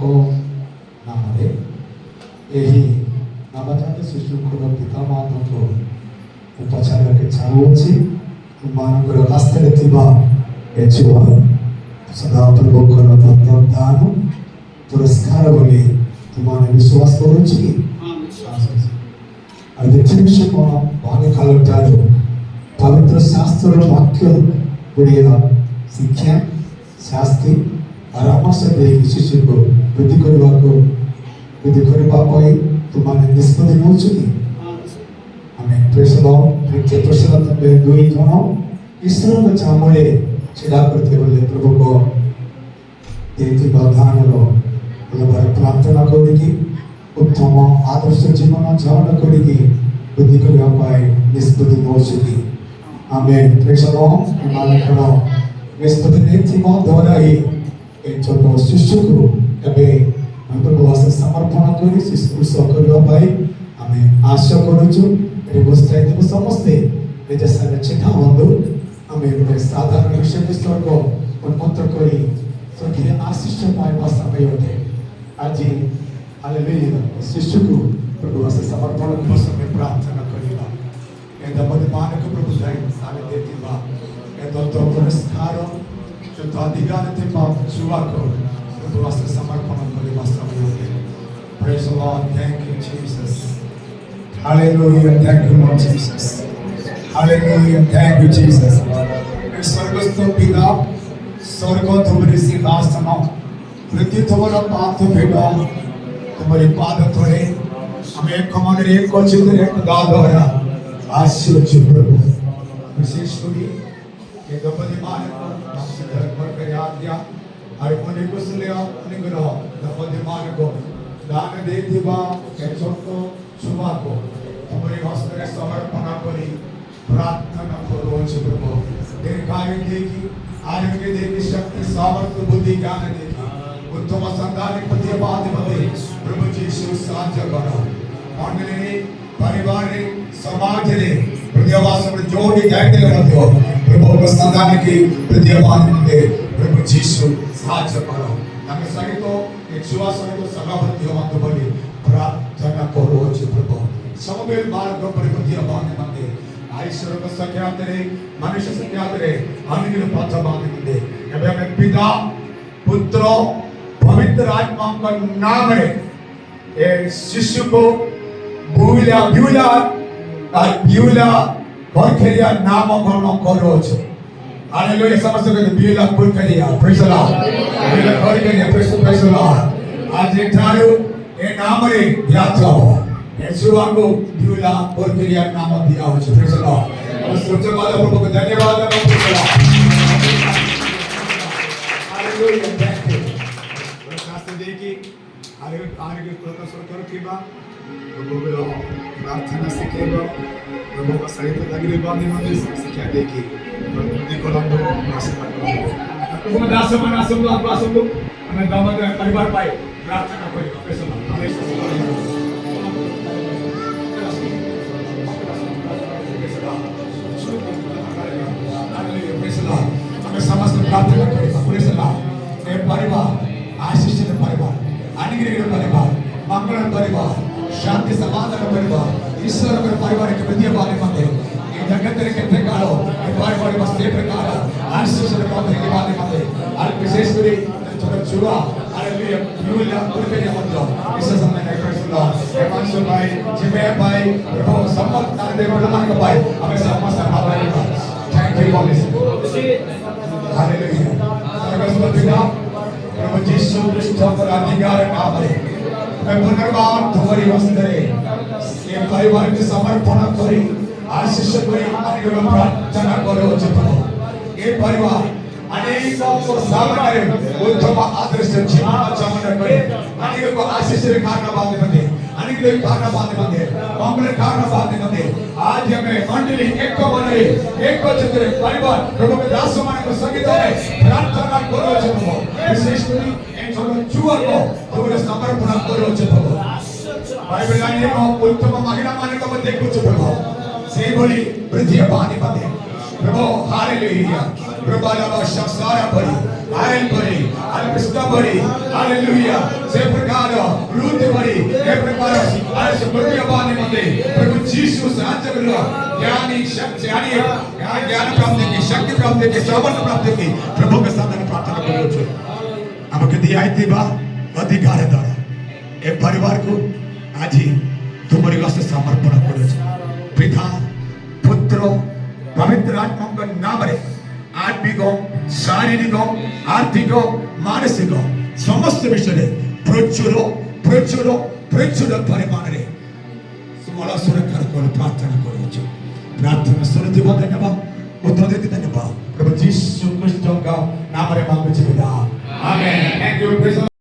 ନାମରେ ଏହି ନବଜାତ ଶିଶୁଙ୍କର ପିତାମାତାଙ୍କୁ ଉପଚାରକୁ ଚାହୁଁଅଛି। ତୁମମାନଙ୍କର ରାସ୍ତାରେ ଥିବା ଏ ଛୁଆ ସଦାପ୍ରଭୁଙ୍କର ଦାନ ପୁରସ୍କାର ବୋଲି ତୁମମାନେ ବିଶ୍ୱାସ କରୁଛି। ଆଉ ଦେଖିବି ସେ କ'ଣ ବାଲ୍ୟକାଳଠାରୁ ପବିତ୍ର ଶାସ୍ତ୍ରର ବାକ୍ୟ ଗୁଡ଼ିଏ ଶିକ୍ଷା ଶାସ୍ତି ପରାମର୍ଶ ଦେଇକି ଶିଶୁକୁ ବୃଦ୍ଧି କରିବା ପାଇଁ ତୁମମାନେ ନିଷ୍ପତ୍ତି ନେଉଛୁ କି? ଆମେ ପ୍ରଶ୍ନ ତମେ ଦୁଇ ଜଣ ଈଶ୍ୱରଙ୍କ ଚାମରେ ଛିଡ଼ା କରିଥିବେ ବୋଲି ପ୍ରଭୁଙ୍କ ଦେଇଥିବା ଧାନର ଭାବରେ ପ୍ରାର୍ଥନା କରିକି ଉତ୍ତମ ଆଦର୍ଶ ଜୀବନ ଯାପନ କରିକି ବୃଦ୍ଧି କରିବା ପାଇଁ ନିଷ୍ପତ୍ତି ନେଉଛୁ କି? ଆମେ ଏମାନଙ୍କର ନିଷ୍ପତ୍ତି ନେଇଥିବା ଦ୍ୱାରା ହିଁ ଏ ଛୋଟ ଶିଶୁକୁ ଏବେ ପ୍ରଭୁ ସମର୍ପଣ କରି ଶିଶୁଷ କରିବା ପାଇଁ ଆମେ ଆଶା କରୁଛୁ। ଅବସ୍ଥାରେ ଦେବ ସମସ୍ତେ ନିଜ ସାଙ୍ଗରେ ଚିଠା ହୁଅନ୍ତୁ। ଆମେ ଗୋଟେ ସାଧାରଣ ବିଷୟ ବିଷୟକ ଉନ୍ମୁକ୍ତ କରି ସ୍ୱର୍ଗୀୟ ଆଶିଷ ପାଇବା ସମୟରେ ଆଜି ହାଲେଲୁୟା ଶିଶୁକୁ ପ୍ରଭୁ ସମର୍ପଣ କରିବା ସମୟ ପ୍ରାର୍ଥନା କରିବା। ଏ ଦମ୍ପତିମାନଙ୍କୁ ପ୍ରଭୁ ସାଙ୍ଗରେ ଦେଇଥିବା ଏ ଦତ୍ତ ପୁରସ୍କାର ଯଥା ଅଧିକାର ଥିବା ଛୁଆକୁ ପ୍ରଭୁ ସମର୍ପଣ କରିବା ସମୟରେ Praise the Lord. Thank you, Jesus. Hallelujah. Thank you, Lord Jesus. Hallelujah. Thank you, Jesus. स्वर्गस्थ पिता स्वर्ग तुम्हारी सिंहासन पृथ्वी तुम्हारा पाद भेटा तुम्हारे पाद तले हमें एक मन एक चित्र एक गाधोरा आशीर्वाद प्रभु विशेषकर ये दंपति मान पर कर दिया हर कोने को सुनिया अनुग्रह दंपति मान को दान दे दिवा कैचों को सुबह को तुम्हारे हस्ते समर्पण करी प्रार्थना करो प्रभु दीर्घायु देगी आरोग्य देगी शक्ति सामर्थ्य बुद्धि ज्ञान देगी उत्तम संतान पति बाद में प्रभु यीशु साहाय्य करो मंडली परिवार समाज रे हृदयवास में जोड़ी जाते रहते प्रभु को संतान की हृदयवान में प्रभु यीशु साहाय्य करो हमें सही तो एक विश्वास को सगावती हो मत बोली प्रार्थना करो प्रभु समवेल मार्ग पर हृदयवान में ईश्वर को संख्यातरे मनुष्य संख्यातरे अनुग्रह पथ बांधे अब हमें पिता पुत्र पवित्र आत्मा का नाम है ये शिशु को ब्यूला बरखेरिया नाम करण करो हालेलुया समस्त को ब्यूला बरखेरिया प्रेज द लॉर्ड ब्यूला बरखेरिया प्रेज द लॉर्ड आज एठारो ए नाम रे यात्रा हो यीशुआ को ब्यूला बरखेरिया नाम दिया हो प्रेज द लॉर्ड और सोचो वाला प्रभु को धन्यवाद praise the Lord hallelujah thank you शास्त्र देखी आगे प्रोत्साहन करो किबा प्रभु को प्रार्थना सिखेबो प्रभु को सहित लगले बानी मंदिर शिक्षा देखी देखो हम लोग आशीर्वाद करो प्रभु दास मन आसम हमें दामद परिवार पाए प्रार्थना करो praise the Lord hallelujah praise the Lord हमें समस्त प्रार्थना करो प्रेज द लॉर्ड ए परिवार आशीष परिवार अनुग्रह परिवार मंगल परिवार शांति समाधान परिवार ईश्वर के परिवार के प्रति वाले मते ये जगत रे के कालो ये परिवार मस्ते प्रकार आशीष के पात्र के वाले मते और विशेष करी थोड़ा जुआ हालेलुया यूला पुरके मंत्र इस समय में प्रेज द लॉर्ड हे मानसो भाई जिमे भाई प्रभु सम्मत कर दे प्रमाण का भाई हमें समस्त आभार थैंक यू लॉर्ड हालेलुया सर्वस्व पिता प्रभु यीशु क्रिस्ट पर अधिकार नाम है मैं पुनर्बार तुम्हारी वस्त्रे ये परिवार के समर्पण करी आशीष करी अनुग्रह प्रार्थना करो प्रभु ये परिवार अनेक को सामने उत्तम आदर्श जीवन जापन करे अनेक को आशीष के कारण बात बने अनेक के कारण बात बने मंगल कारण बात बने आज हमें मंडली एक को बने एक को चित्र परिवार प्रभु के दास मान को संगीत में प्रार्थना करो प्रभु विशेष करी जुआ को तुम्हारे समर्पण करो प्रभु बाइबल लाइन को उत्तम महिला मान को देखो प्रभु से बोली वृद्धि पानी बने प्रभु हालेलुया प्रभु बाबा शस्त्रा पड़ी आयल पड़ी अलपिस्ता पड़ी हालेलुया से प्रकार रूट पड़ी हे प्रकार आज मध्य बाने मध्य प्रभु यीशु राज्य में ज्ञानी शक्ति ज्ञान प्राप्ति की शक्ति प्राप्ति की सामर्थ्य प्राप्ति की प्रभु के सामने प्रार्थना करो छो अब के दिया इतनी बा अधिकार द्वारा एक परिवार को आज ही तुम्हारे वास्ते समर्पण करो छो पिता पुत्र पवित्र आत्मा का नाम रे आत्मिक शारीरिक आर्थिक मानसिक समस्त विषय प्रचुर प्रचुर प्रचुर परिमाण रे तुम्हारा सुरक्षा को प्रार्थना करो छो प्रार्थना सुनते बहुत धन्यवाद उत्तर देते धन्यवाद प्रभु यीशु क्रिस्ट का नाम रे मांगते पिता आमेन थैंक यू